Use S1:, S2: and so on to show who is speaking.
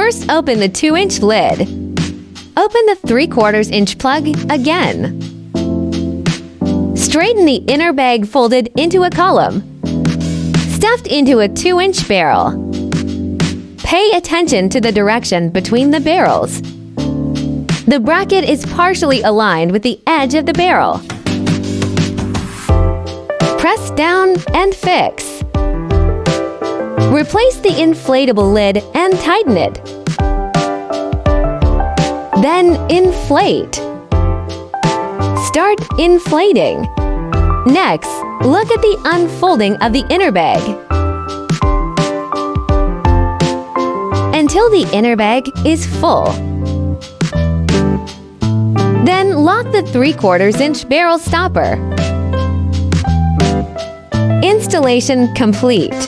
S1: First, open the 2-inch lid. Open the 3/4 inch plug again. Straighten the inner bag folded into a column. Stuffed into a 2-inch barrel. Pay attention to the direction between the barrels. The bracket is partially aligned with the edge of the barrel. Press down and fix. Replace the inflatable lid and tighten it. Then inflate. Start inflating. Next, look at the unfolding of the inner bag. Until the inner bag is full. Then lock the 3/4 inch barrel stopper. Installation complete.